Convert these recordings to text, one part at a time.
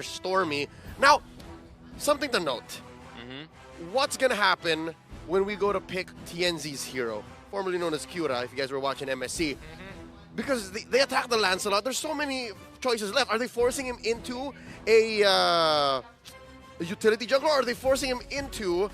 Stormy. Now, something to note. What's going to happen when we go to pick TNZ's hero, formerly known as Cura, if you guys were watching MSC? Because they attack the Lancelot. There's so many choices left. Are they forcing him into a utility jungler, or are they forcing him into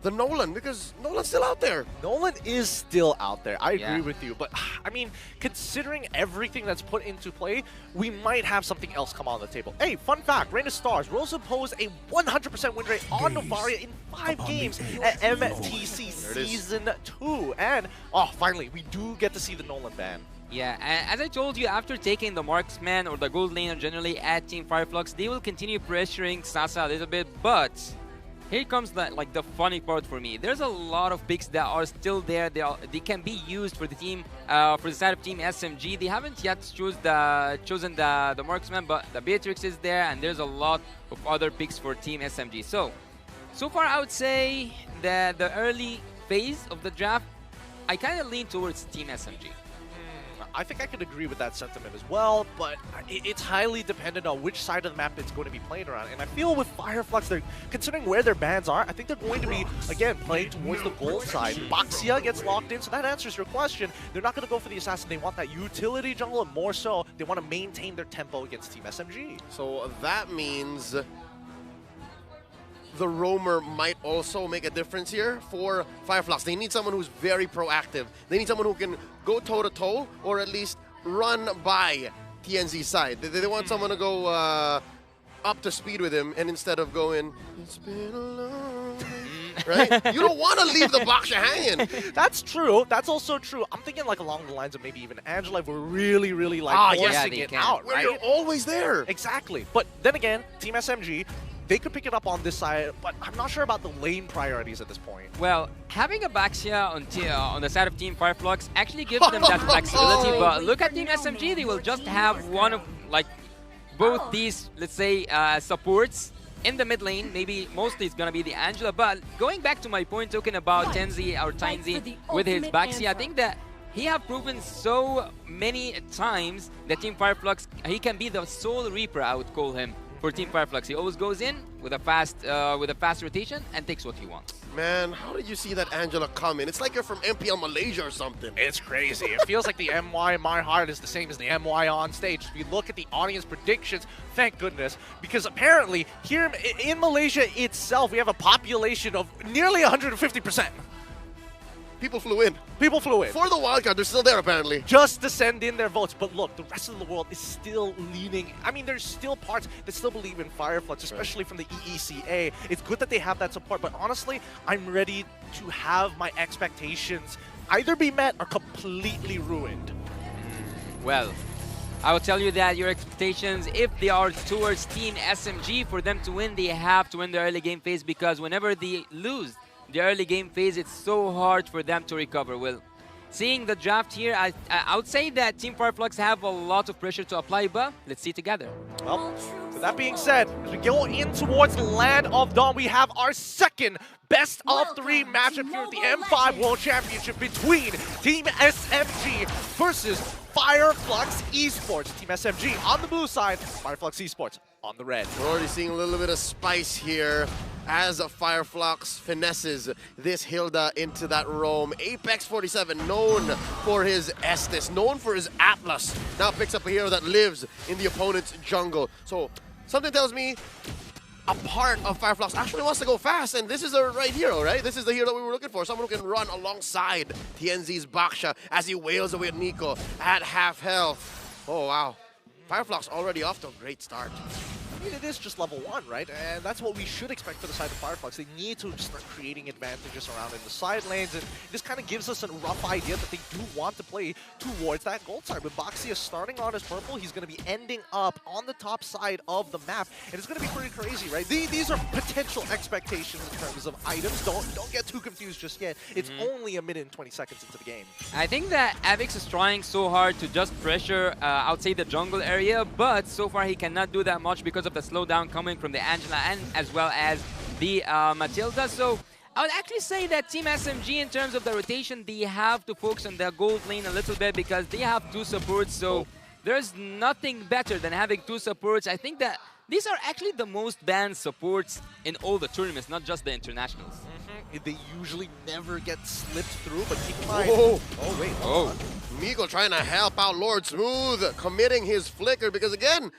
the Nolan? Because Nolan's still out there. Nolan is still out there. I agree with you. But, I mean, considering everything that's put into play, we might have something else come on the table. Hey, fun fact, Reign of Stars, Rosa posed a 100% win rate on Novaria in 5 games at MTC Season 2. And, finally, we do get to see the Nolan ban. Yeah, as I told you, after taking the marksman or the gold laner generally at Team Fireflux, they will continue pressuring Sasa a little bit, but here comes the funny part for me. There's a lot of picks that are still there. They can be used for the team, for the side of Team SMG. They haven't yet chosen the marksman, but the Beatrix is there, and there's a lot of other picks for Team SMG. So far I would say that the early phase of the draft, I kind of lean towards Team SMG. I think I could agree with that sentiment as well, but it's highly dependent on which side of the map it's going to be playing around. And I feel with Fireflux, they're considering where their bans are, I think they're going to be, again, playing towards the gold side. Baxia gets locked in, so that answers your question. They're not going to go for the assassin. They want that utility jungle, and more so, they want to maintain their tempo against Team SMG. So that means the roamer might also make a difference here for Fireflux. They need someone who's very proactive. They need someone who can go toe-to-toe or at least run by TNZ's side. They want someone to go up to speed with him, and instead of going, it's been a long day, right? You don't want to leave the Baksha hanging. That's true. That's also true. I'm thinking like along the lines of maybe even Angela if we're really like forcing it out, where right? you're always there. Exactly. But then again, Team SMG, they could pick it up on this side, but I'm not sure about the lane priorities at this point. Well, having a Baxia on the side of Team Fireflux actually gives them that flexibility, but look at Team SMG, they will just have one of, both these, let's say, supports in the mid lane. Maybe mostly it's going to be the Angela, but going back to my point talking about Tenzi or Tainzi with his Baxia, I think that he have proven so many times that Team Fireflux, he can be the sole Reaper, I would call him, for Team Fireflux. He always goes in with a fast rotation and takes what he wants. Man, how did you see that Angela come in? It's like you're from MPL Malaysia or something. It's crazy. It feels like the MY in my heart is the same as the MY on stage. If you look at the audience predictions, thank goodness, because apparently here in Malaysia itself, we have a population of nearly 150%. People flew in. People flew in. For the wildcard, they're still there apparently. Just to send in their votes. But look, the rest of the world is still leaning. I mean, there's still parts that still believe in Fireflux, especially from the EECA. It's good that they have that support, but honestly, I'm ready to have my expectations either be met or completely ruined. Well, I will tell you that your expectations, if they are towards Team SMG, for them to win, they have to win the early game phase, because whenever they lose the early game phase, it's so hard for them to recover. Well, seeing the draft here, I would say that Team Fireflux have a lot of pressure to apply, but let's see together. Well, with that being said, as we go in towards Land of Dawn, we have our second best of 3 matchup here at the M5 World Championship between Team SMG versus Fireflux Esports. Team SMG on the blue side, Fireflux Esports on the red. We're already seeing a little bit of spice here as Fireflux finesses this Hilda into that roam. Apex 47, known for his Estes, known for his Atlas, now picks up a hero that lives in the opponent's jungle. So something tells me a part of Fireflux actually wants to go fast, and this is the right hero, right? This is the hero that we were looking for, someone who can run alongside TNZ's Baksha as he wails away at Nico at half health. Oh, wow. Fireflux already off to a great start. I mean, it is just level 1, right? And that's what we should expect for the side of Fireflux. They need to start creating advantages around in the side lanes, and this kind of gives us a rough idea that they do want to play towards that gold side. With Baxia starting on as purple, he's going to be ending up on the top side of the map, and it's going to be pretty crazy, right? These are potential expectations in terms of items. Don't get too confused just yet. It's only a minute and 20 seconds into the game. I think that Avix is trying so hard to just pressure, I would say, the jungle area, but so far he cannot do that much because of the slowdown coming from the Angela and as well as the Matilda. So I would actually say that Team SMG, in terms of the rotation, they have to focus on their gold lane a little bit because they have 2 supports. So there's nothing better than having two supports. I think that these are actually the most banned supports in all the tournaments, not just the internationals. They usually never get slipped through, but keep in mind... Oh, oh wait, hold on. Miko trying to help out Lord Smooth, committing his flicker because again,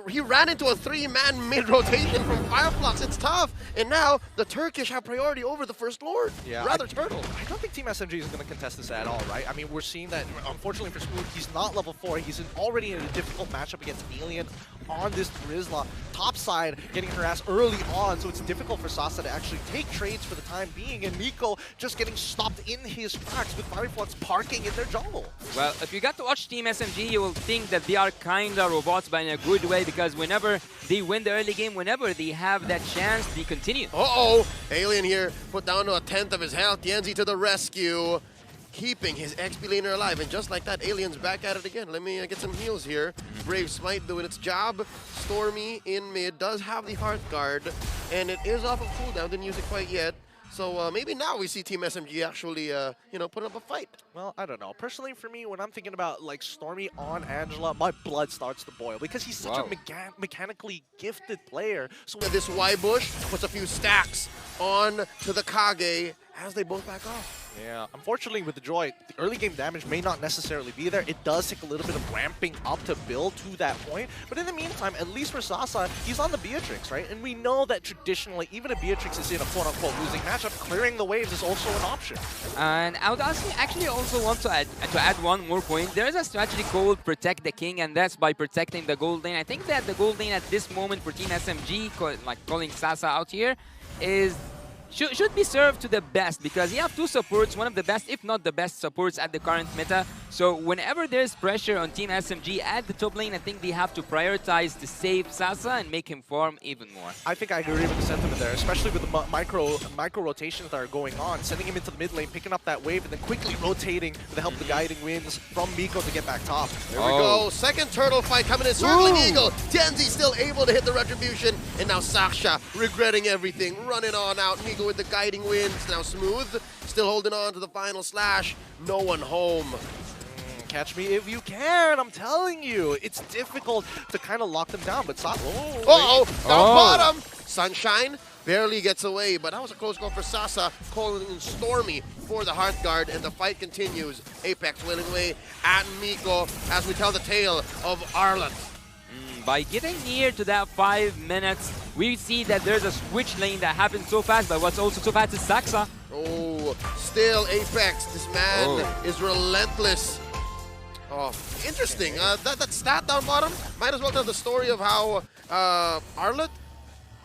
he ran into a 3-man mid-rotation from Fireflux. It's tough. And now the Turkish have priority over the First Lord. Yeah, Rather Turtle. I don't think Team SMG is going to contest this at all, right? I mean, we're seeing that, unfortunately for Smooth, he's not level 4. He's already in a difficult matchup against Alien on this Rizla. Top side getting harassed early on, so it's difficult for Sasa to actually take trades for the time being. And Miko just getting stopped in his tracks with Fireflux parking in their jungle. Well, if you got to watch Team SMG, you will think that they are kind of robots, but in a good way, because whenever they win the early game, whenever they have that chance, they continue. Uh-oh! Alien here put down to 1/10 of his health. Yenzi to the rescue, keeping his XP laner alive. And just like that, Alien's back at it again. Let me get some heals here. Brave Smite doing its job. Stormy in mid does have the Hearth Guard, and it is off of cooldown. Didn't use it quite yet. So maybe now we see Team SMG actually, you know, put up a fight. Well, I don't know. Personally, for me, when I'm thinking about like Stormy on Angela, my blood starts to boil because he's such a mechanically gifted player. So this Y-Bush puts a few stacks on to the Kage as they both back off. Yeah, unfortunately with the Joy, the early game damage may not necessarily be there. It does take a little bit of ramping up to build to that point. But in the meantime, at least for Sasa, he's on the Beatrix, right? And we know that traditionally, even if Beatrix is in a quote-unquote losing matchup, clearing the waves is also an option. And I would actually also want to add one more point. There is a strategy called Protect the King, and that's by protecting the gold lane. I think that the gold lane at this moment for Team SMG, like calling Sasa out here, should be served to the best, because you have two supports, one of the best, if not the best supports at the current meta. So whenever there's pressure on Team SMG at the top lane, I think they have to prioritize to save Sasa and make him farm even more. I think I agree with the sentiment there, especially with the micro rotations that are going on, sending him into the mid lane, picking up that wave, and then quickly rotating with the help of the guiding winds from Miko to get back top. There we go. Second turtle fight coming in. Circling Eagle. Tenzi still able to hit the retribution. And now Saksha regretting everything. Running on out. Miko with the guiding winds. Now Smooth still holding on to the final slash. No one home. Catch me if you can, I'm telling you. It's difficult to kind of lock them down, but Sasa... Down bottom. Sunshine barely gets away, but that was a close call for Sasa, calling in Stormy for the Hearth Guard, and the fight continues. Apex winning away at Miko as we tell the tale of Arlet. By getting near to that 5 minutes, we see that there's a switch lane that happens so fast, but what's also so fast is Saxa. Oh, still Apex. This man is relentless. Oh, interesting. That stat down bottom might as well tell the story of how Arlet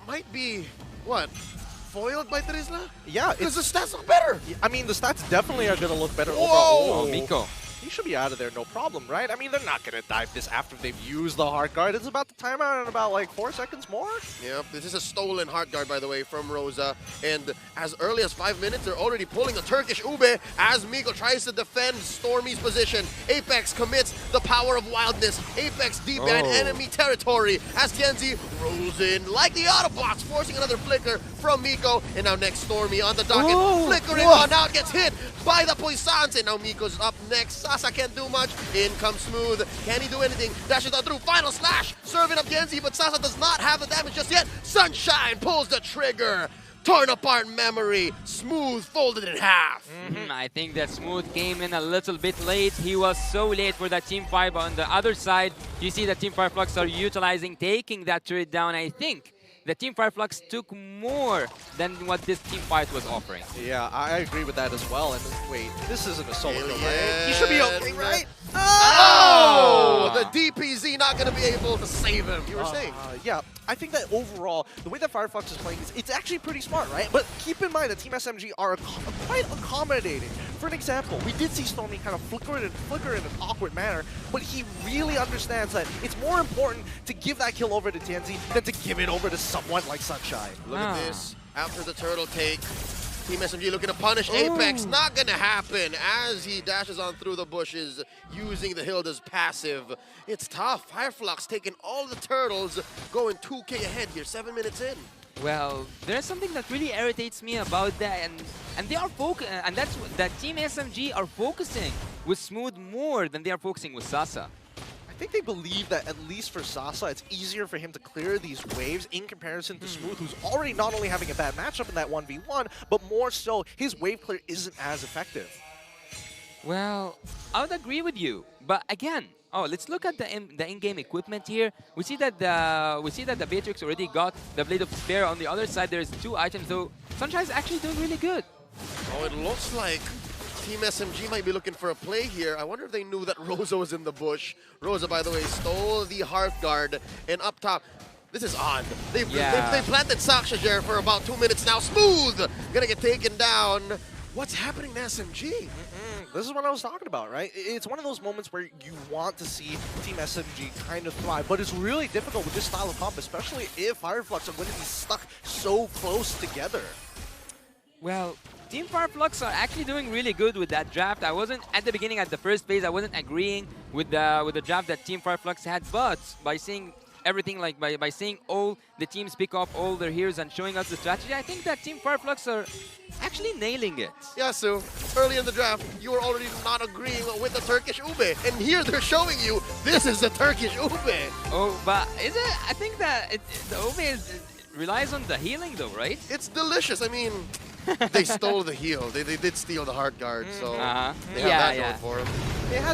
might be, what, foiled by Trizla? Yeah. Because the stats look better. I mean, the stats definitely are going to look better overall. Oh, Miko. He should be out of there, no problem, right? I mean, they're not going to dive this after they've used the Heart Guard. It's about the timeout in about, like, 4 seconds more. Yep, this is a stolen Heart Guard, by the way, from Rosa. And as early as 5 minutes, they're already pulling a Turkish Ube as Miko tries to defend Stormy's position. Apex commits the power of wildness. Apex deep in enemy territory as Genzi rolls in like the Autobots, forcing another flicker from Miko. And now next Stormy on the docket, flickering on out, gets hit by the Poissons. And now Miko's up next. Sasa can't do much. In comes Smooth. Can he do anything? Dashes on through. Final slash. Serving up Genzi, but Sasa does not have the damage just yet. Sunshine pulls the trigger. Torn apart memory. Smooth folded in half. I think that Smooth came in a little bit late. He was so late for that team fight, but on the other side, you see that Team Fireflux are utilizing, taking that turret down. I think the Team Fireflux took more than what this team fight was offering. Yeah, I agree with that as well. And wait, this isn't a solo kill, right? He should be okay, right? Oh! The DPZ not going to be able to save him. You were saying? Yeah, I think that overall, the way that Fireflux is playing, it's actually pretty smart, right? But keep in mind that Team SMG are quite accommodating. For an example, we did see Stormy kind of flicker in an awkward manner, but he really understands that it's more important to give that kill over to Tianzi than to give it over to someone like Sunshine. Look at this. After the turtle take, Team SMG looking to punish Apex. Not going to happen as he dashes on through the bushes using the Hilda's passive. It's tough. Fireflux taking all the turtles, going 2K ahead here, 7 minutes in. Well, there's something that really irritates me about that, and they are and that's that Team SMG are focusing with Smooth more than they are focusing with Sasa. think they believe that at least for Sasa, it's easier for him to clear these waves in comparison to Smooth, who's already not only having a bad matchup in that 1v1, but more so, his wave clear isn't as effective. Well, I would agree with you, but again, let's look at the in-game equipment here. We see that the Beatrix already got the Blade of Despair. On the other side, there's 2 items, though. Sunshine is actually doing really good. Oh, it looks like Team SMG might be looking for a play here. I wonder if they knew that Rosa was in the bush. Rosa, by the way, stole the Hearth Guard, and up top, this is odd. They planted Saksha there for about 2 minutes now. Smooth gonna get taken down. What's happening to SMG? This is what I was talking about, right? It's one of those moments where you want to see Team SMG kind of thrive, but it's really difficult with this style of comp, especially if Fireflux are going to be stuck so close together. Well, Team Fireflux are actually doing really good with that draft. I wasn't, at the beginning, at the first phase, I wasn't agreeing with the draft that Team Fireflux had, but by seeing everything, like by seeing all the teams pick up all their heroes and showing us the strategy, I think that Team Fireflux are actually nailing it. Yeah, Sue. Early in the draft, you were already not agreeing with the Turkish Ube, and here they're showing you this is the Turkish Ube. Oh, but is it? I think that the Ube relies on the healing, though, right? It's delicious. I mean, they stole the heal. They did steal the Heart Guard, so they have that going for them.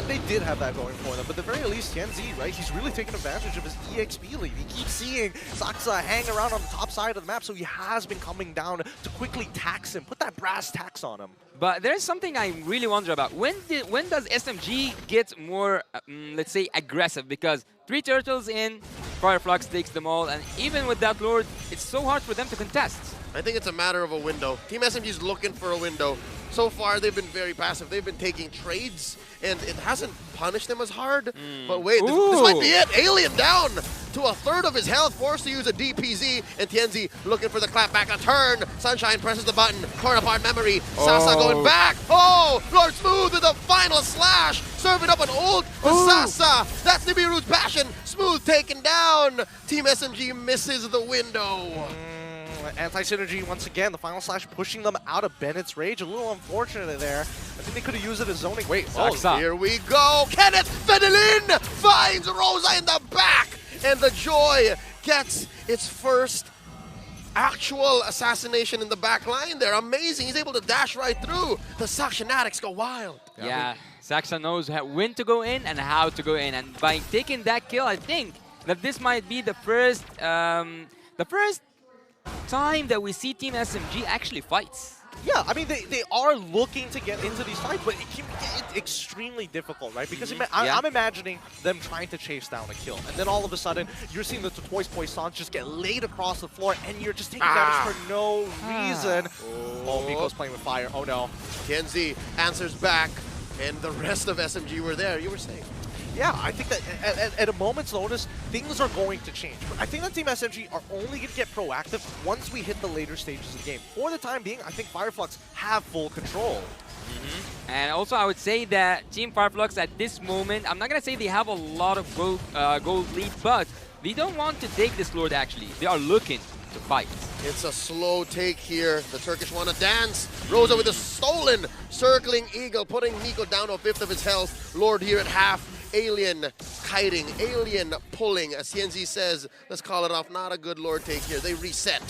They did have that going for them, but at the very least, Tianzi, right, he's really taking advantage of his EXP lead. He keeps seeing Saksa hang around on the top side of the map, so he has been coming down to quickly tax him, put that brass tax on him. But there's something I really wonder about. When does SMG get more, let's say, aggressive? Because 3 turtles in, Fireflux takes them all, and even with that Lord, it's so hard for them to contest. I think it's a matter of a window. Team SMG is looking for a window. So far, they've been very passive. They've been taking trades, and it hasn't punished them as hard. But wait, this might be it. Alien down to a third of his health, forced to use a DPZ, and Tianzi looking for the clap back. A turn. Sunshine presses the button. Torn apart memory. Sasa going back. Oh, Lord Smooth with the final slash. Serving up an ult to Sasa. That's Nibiru's passion. Smooth taken down. Team SMG misses the window. Anti-synergy once again, the final slash pushing them out of Bennett's rage. A little unfortunate there. I think they could have used it as zoning. Wait, here we go. Kenneth Fedelin finds Rosa in the back, and the Joy gets its first actual assassination in the back line there. Amazing. He's able to dash right through. The Sakshanatics go wild. Yeah, Saksha knows when to go in and how to go in, and by taking that kill, I think that this might be the first time that we see Team SMG actually fights. Yeah, I mean, they are looking to get into these fights, but it can get extremely difficult, right? Because I'm imagining them trying to chase down a kill, and then all of a sudden, you're seeing the Toys Poissons just get laid across the floor, and you're just taking damage for no reason. Oh, Miko's playing with fire. Oh, no. Kenzie answers back, and the rest of SMG were there. You were saying. Yeah, I think that at a moment's notice, things are going to change. But I think that Team SMG are only going to get proactive once we hit the later stages of the game. For the time being, I think Fireflux have full control. And also, I would say that Team Fireflux at this moment, I'm not going to say they have a lot of gold lead, but they don't want to take this Lord, actually. They are looking to fight. It's a slow take here. The Turkish want to dance. Rosa with a stolen circling eagle, putting Miko down to a fifth of his health. Lord here at half. Alien kiting, Alien pulling. As Tianzi says, let's call it off. Not a good Lord take here. They reset.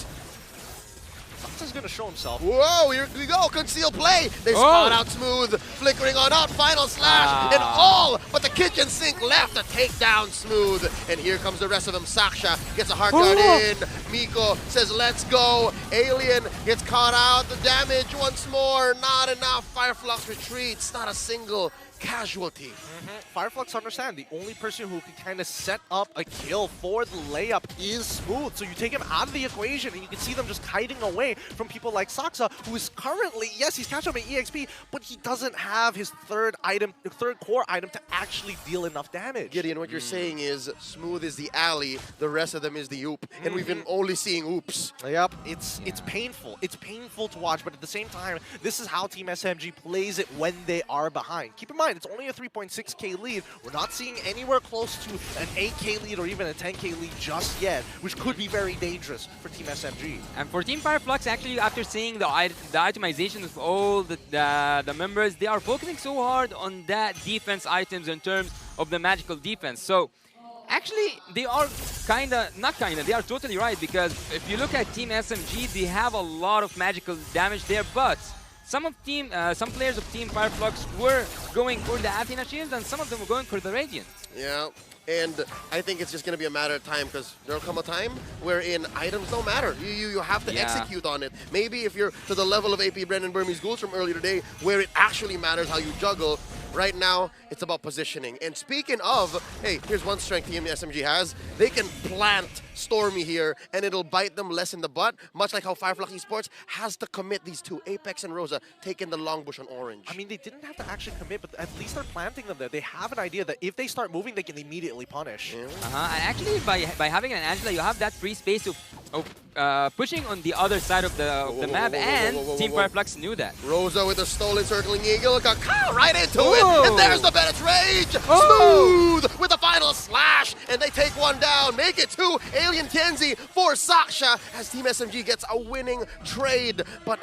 Saksa's going to show himself. Whoa, here we go. Conceal play. They spawn out Smooth. Flickering on out. Final slash. And all but the kitchen sink left to take down Smooth. And here comes the rest of them. Saksha gets a Heart Guard in. Miko says, let's go. Alien gets caught out. The damage once more. Not enough. Fireflux retreats. Not a single casualty. Fireflux understand the only person who can kind of set up a kill for the layup is Smooth. So you take him out of the equation and you can see them just kiting away from people like Saksa, who is currently, yes, he's catching up in EXP, but he doesn't have his third core item to actually deal enough damage. Gideon, what you're saying is Smooth is the alley, the rest of them is the oop, and we've been only seeing oops. Yep, it's painful. It's painful to watch, but at the same time, this is how Team SMG plays it when they are behind. Keep in mind, it's only a 3.6k lead. We're not seeing anywhere close to an 8k lead or even a 10k lead just yet, which could be very dangerous for Team SMG. And for Team Fireflux, actually, after seeing the itemization of all the members, they are focusing so hard on that defense items in terms of the magical defense. So actually, they are they are totally right, because if you look at Team SMG, they have a lot of magical damage there, but some players of Team Fireflux were going for the Athena Shield, and some of them were going for the Radiant. Yeah, and I think it's just going to be a matter of time, because there'll come a time wherein items don't matter. You have to execute on it. Maybe if you're to the level of AP Brendan Burmese Ghouls from earlier today, where it actually matters how you juggle. Right now, it's about positioning. And speaking of, hey, here's one strength Team SMG has. They can plant Stormy here, and it'll bite them less in the butt, much like how Fireflux Esports has to commit these two, Apex and Rosa, taking the long bush on orange. I mean, they didn't have to actually commit, but at least they're planting them there. They have an idea that if they start moving, they can immediately punish. Yeah. And actually, by having an Angela, you have that free space of pushing on the other side of the map, and Team Fireflux knew that. Rosa with a stolen circling eagle, got right into it, and there's the Bennett's Rage! Smooth with the final slash, and they take one down, make it 2 Alien Kenzie for Saksha, as Team SMG gets a winning trade. But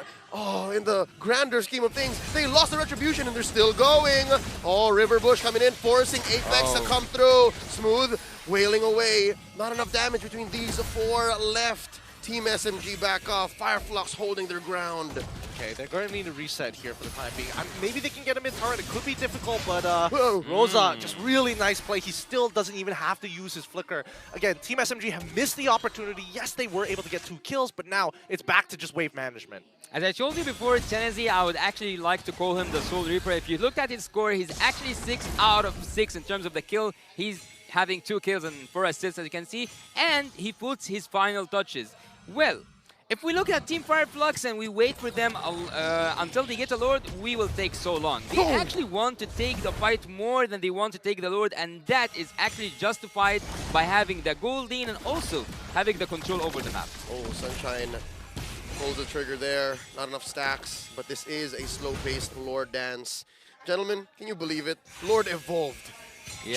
in the grander scheme of things, they lost the retribution and they're still going. River Bush coming in, forcing Apex to come through. Smooth wailing away. Not enough damage between these 4 left. Team SMG back off. Fireflux holding their ground. Okay, they're going to need a reset here for the time being. Maybe they can get him in turret. It could be difficult, but Rosa, just really nice play. He still doesn't even have to use his flicker. Again, Team SMG have missed the opportunity. Yes, they were able to get 2 kills, but now it's back to just wave management. As I told you before, Tennessee, I would actually like to call him the Soul Reaper. If you looked at his score, he's actually 6 out of 6 in terms of the kill. He's having 2 kills and 4 assists, as you can see, and he puts his final touches. Well, if we look at Team Fireflux and we wait for them until they get a Lord, we will take so long. They actually want to take the fight more than they want to take the Lord, and that is actually justified by having the Goldine and also having the control over the map. Sunshine pulls the trigger there. Not enough stacks, but this is a slow-paced Lord dance. Gentlemen, can you believe it? Lord evolved.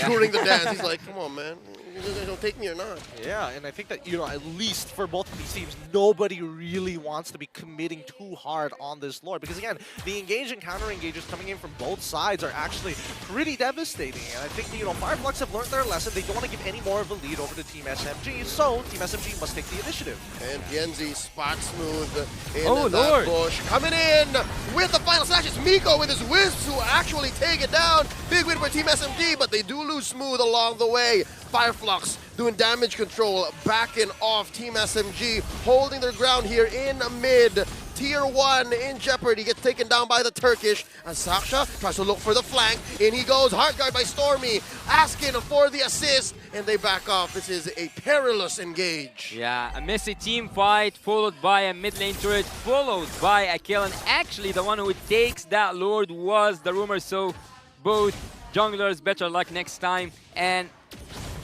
During the dance, he's like, come on, man. You guys don't take me or not? Yeah, and I think that, at least for both of these teams, nobody really wants to be committing too hard on this Lord. Because, again, the engage and counter-engages coming in from both sides are actually pretty devastating. And I think, Fireflux have learned their lesson. They don't want to give any more of a lead over to Team SMG, so Team SMG must take the initiative. And Yenzi spot smooth in that bush. Coming in with the final slash. It's Miko with his Wisps who actually take it down. Big win for Team SMG, but they do lose Smooth along the way. Fireflux doing damage control, backing off. Team SMG holding their ground here in mid. Tier 1 in jeopardy, gets taken down by the Turkish. And Saksha tries to look for the flank. In he goes, hard guard by Stormy, asking for the assist, and they back off. This is a perilous engage. Yeah, a messy team fight, followed by a mid lane turret, followed by a kill. And actually, the one who takes that Lord was the rumor, so both junglers better luck next time. And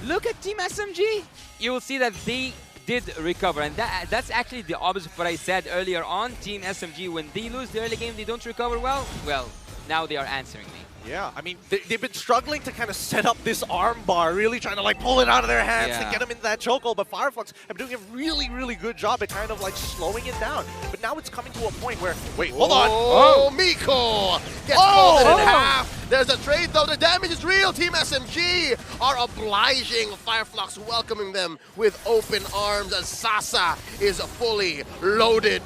look at Team SMG. You will see that they did recover, and that's actually the opposite of what I said earlier on. Team SMG, when they lose the early game, they don't recover well. Well, now they are answering me. Yeah, I mean, they've been struggling to kind of set up this arm bar, really trying to pull it out of their hands to get them into that chokehold, but Fireflux have been doing a really, really good job at kind of slowing it down. But now it's coming to a point where, wait, hold on. Miko gets folded in half. There's a trade though, the damage is real. Team SMG are obliging Fireflux, welcoming them with open arms as Sasa is fully loaded.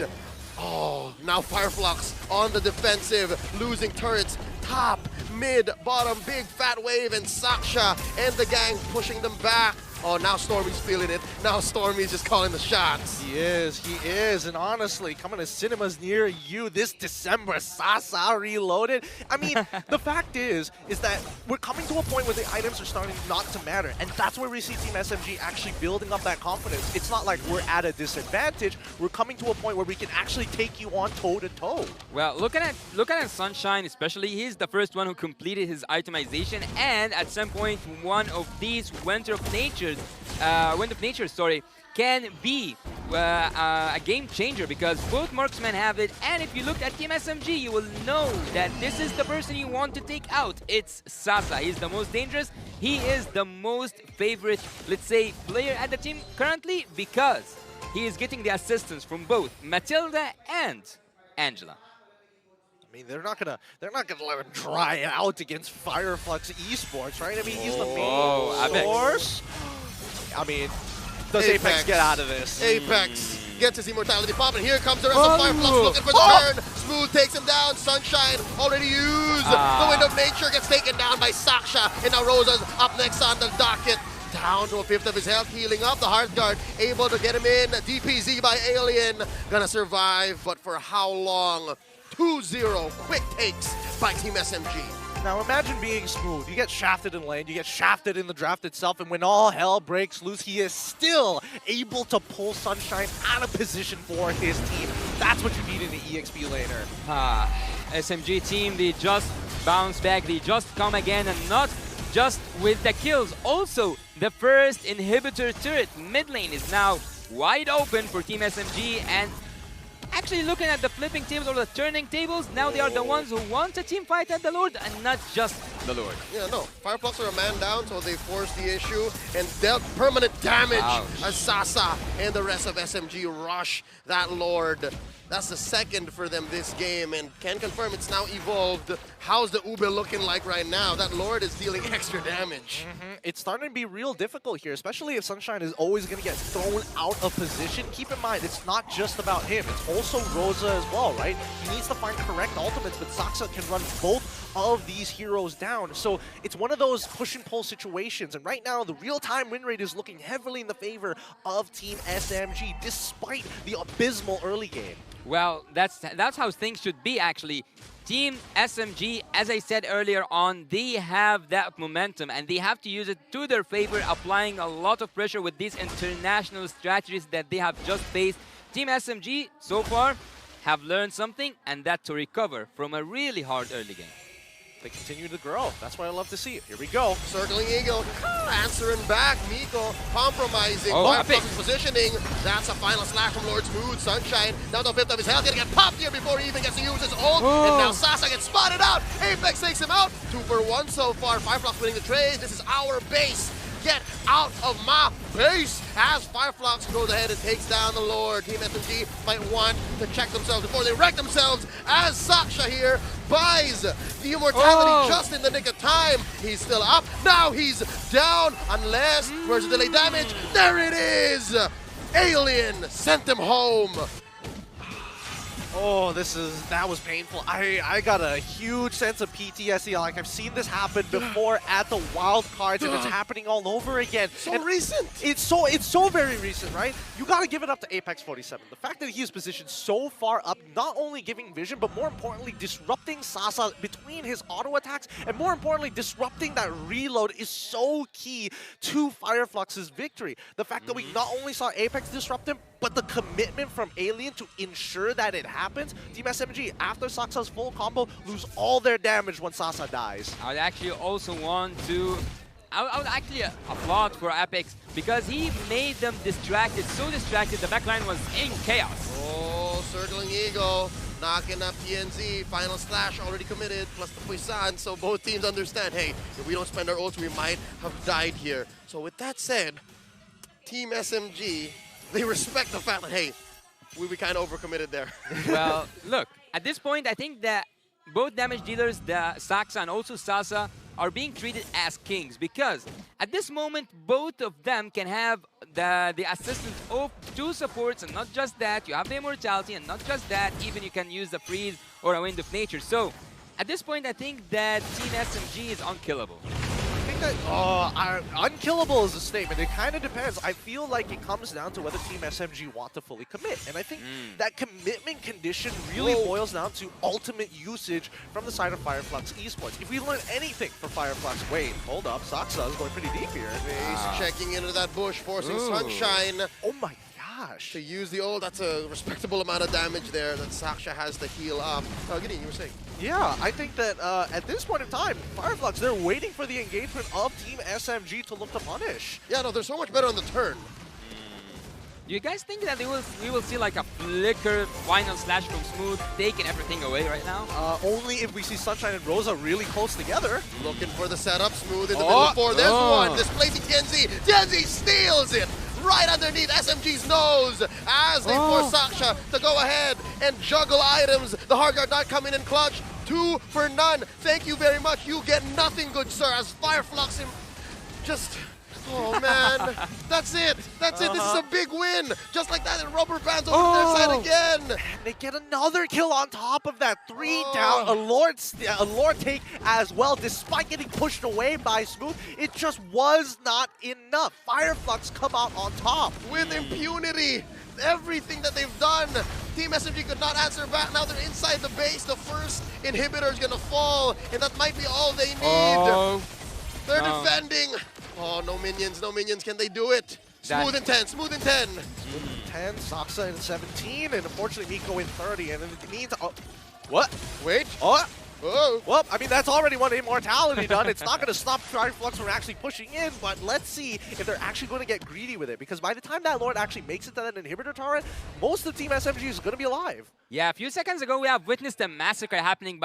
Now Fireflux on the defensive, losing turrets, top, mid, bottom, big fat wave, and Saksha and the gang pushing them back. Now Stormy's feeling it. Now Stormy's just calling the shots. He is. And honestly, coming to cinemas near you this December, Sasa Reloaded. I mean, the fact is that we're coming to a point where the items are starting not to matter. And that's where we see Team SMG actually building up that confidence. It's not like we're at a disadvantage. We're coming to a point where we can actually take you on toe-to-toe. Well, looking at Sunshine especially, he's the first one who completed his itemization, and at some point one of these Wind of Nature, can be a game changer, because both marksmen have it. And if you look at Team SMG, you will know that this is the person you want to take out. It's Sasa. He's the most dangerous. He is the most favorite, let's say, player at the team currently, because he is getting the assistance from both Matilda and Angela. I mean, they're not gonna let him dry out against Fireflux Esports, right? I mean, he's the main source. I mean, does Apex get out of this? Apex gets his immortality pop, and here comes the rest of Fireflux looking for the turn. Smooth takes him down. Sunshine already used. The Wind of Nature gets taken down by Saksha, and now Rosa's up next on the docket. Down to a fifth of his health, healing up. The Hearthguard able to get him in. DPZ by Alien. Gonna survive, but for how long? 2-0 quick takes by Team SMG. Now imagine being Smooth. You get shafted in lane, you get shafted in the draft itself, and when all hell breaks loose, he is still able to pull Sunshine out of position for his team. That's what you need in an EXP laner. SMG team, they just bounce back, they just come again, and not just with the kills. Also, the first inhibitor turret mid lane is now wide open for Team SMG, and actually looking at the flipping tables or the turning tables, now they are the ones who want a team fight at the Lord and not just the Lord. Yeah, no. Fireflux are a man down, so they forced the issue and dealt permanent damage as Sasa and the rest of SMG rush that Lord. That's the second for them this game, and can confirm it's now evolved. How's the Ube looking like right now? That Lord is dealing extra damage. It's starting to be real difficult here, especially if Sunshine is always going to get thrown out of position. Keep in mind, it's not just about him. It's also Rosa as well, right? He needs to find correct ultimates, but Saksa can run both of these heroes down. So it's one of those push and pull situations, and right now the real-time win rate is looking heavily in the favor of Team SMG, despite the abysmal early game. Well, that's how things should be, actually. Team SMG, as I said earlier on, they have that momentum and they have to use it to their favor, applying a lot of pressure with these international strategies that they have just faced. Team SMG, so far, have learned something, and that to recover from a really hard early game. They continue to grow. That's what I love to see. Here we go. Circling Eagle, answering back. Miko compromising. Fireflux's positioning. That's a final slash from Lord Smooth. Sunshine down to a fifth of his health. Gonna get popped here before he even gets to use his ult. And now Sasa gets spotted out. Apex takes him out. 2 for 1 so far. Fireflux winning the trade. This is our base. Get out of my base! As Fireflux goes ahead and takes down the Lord. Team SMG might want to check themselves before they wreck themselves, as Saksha here buys the immortality just in the nick of time. He's still up. Now he's down, unless, where's the delay damage? There it is! Alien sent them home. Oh, that was painful. I got a huge sense of PTSD. Like, I've seen this happen before at the wild cards, and it's happening all over again. So recent. It's so very recent, right? You got to give it up to Apex 47. The fact that he is positioned so far up, not only giving vision, but more importantly, disrupting Sasa between his auto attacks, and more importantly, disrupting that reload is so key to Fireflux's victory. The fact that we not only saw Apex disrupt him, but the commitment from Alien to ensure that it happens. Team SMG, after Saksa's full combo, lose all their damage when Sasa dies. I would actually also want to... I would actually applaud for Apex because he made them distracted, so distracted the backline was in chaos. Oh, circling Eagle, knocking up TNZ, final slash already committed, plus the Puisan, so both teams understand, hey, if we don't spend our ults, we might have died here. So with that said, Team SMG, they respect the fact that, hey, we kind of overcommitted there. Well, look, at this point, I think that both damage dealers, the Saksa and also Sasa, are being treated as kings because at this moment, both of them can have the assistance of 2 supports, and not just that, you have the immortality, and not just that, even you can use the freeze or a Wind of Nature. So, at this point, I think that Team SMG is unkillable. Unkillable is a statement. It kind of depends. I feel like it comes down to whether Team SMG want to fully commit. And I think that commitment condition really boils down to ultimate usage from the side of Fireflux Esports. If we learn anything from Fireflux, wait, hold up, Saksa is going pretty deep here. He's checking into that bush, forcing Sunshine. Oh my gosh. To use the ult, that's a respectable amount of damage there that Saksha has to heal up. Oh, Gideon, you were saying? Yeah, I think that at this point in time, Fireflux, they're waiting for the engagement of Team SMG to look to punish. Yeah, no, they're so much better on the turn. Do you guys think that we will see like a flicker final slash from Smooth taking everything away right now? Only if we see Sunshine and Rosa really close together. Looking for the setup, Smooth in the middle of 4. There's one, displacing TNZ. TNZ steals it! right underneath SMG's nose as they force Saksha to go ahead and juggle items. The hard guard not coming in clutch. 2 for none. Thank you very much. You get nothing, good sir, as Fireflux just... Oh man, that's it. That's it. This is a big win. Just like that, and rubber bands over their side again. And they get another kill on top of that. 3 down, a Lord take as well. Despite getting pushed away by Smooth, it just was not enough. Fireflux come out on top. With impunity. Everything that they've done, Team SMG could not answer back. Now they're inside the base. The first inhibitor is going to fall, and that might be all they need. They're defending. Oh, no minions, no minions. Can they do it? Smooth and 10, smooth and 10. Smooth and 10, Saksa in 17, and unfortunately Miko in 30. And it means... what? Wait. Oh. Oh. Well, I mean, that's already one immortality done. It's not going to stop Fireflux from actually pushing in, but let's see if they're actually going to get greedy with it. Because by the time that Lord actually makes it to that inhibitor turret, most of Team SMG is going to be alive. Yeah, a few seconds ago, we have witnessed a massacre happening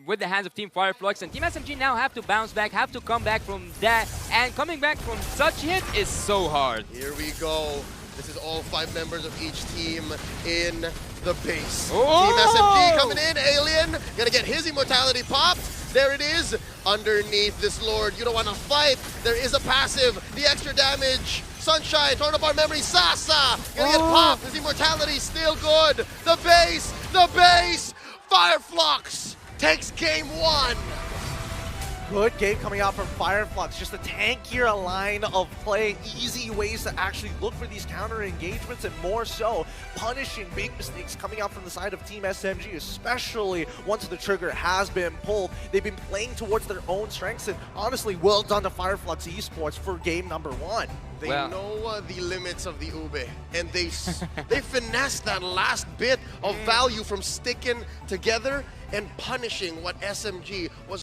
with the hands of Team Fireflux, and Team SMG now have to bounce back, have to come back from that, and coming back from such hit is so hard. Here we go. This is all 5 members of each team in the base. Oh! Team SMG coming in, Alien, gonna get his immortality popped. There it is, underneath this Lord. You don't wanna fight. There is a passive, the extra damage. Sunshine, torn apart memory, Sasa, gonna get popped. His immortality still good. The base, Fireflux takes game 1. Good game coming out from Fireflux. Just a tankier line of play, easy ways to actually look for these counter engagements, and more so, punishing big mistakes coming out from the side of Team SMG, especially once the trigger has been pulled. They've been playing towards their own strengths, and honestly, well done to Fireflux Esports for game number 1. They know the limits of the Ube, and they finessed that last bit of value from sticking together and punishing what SMG was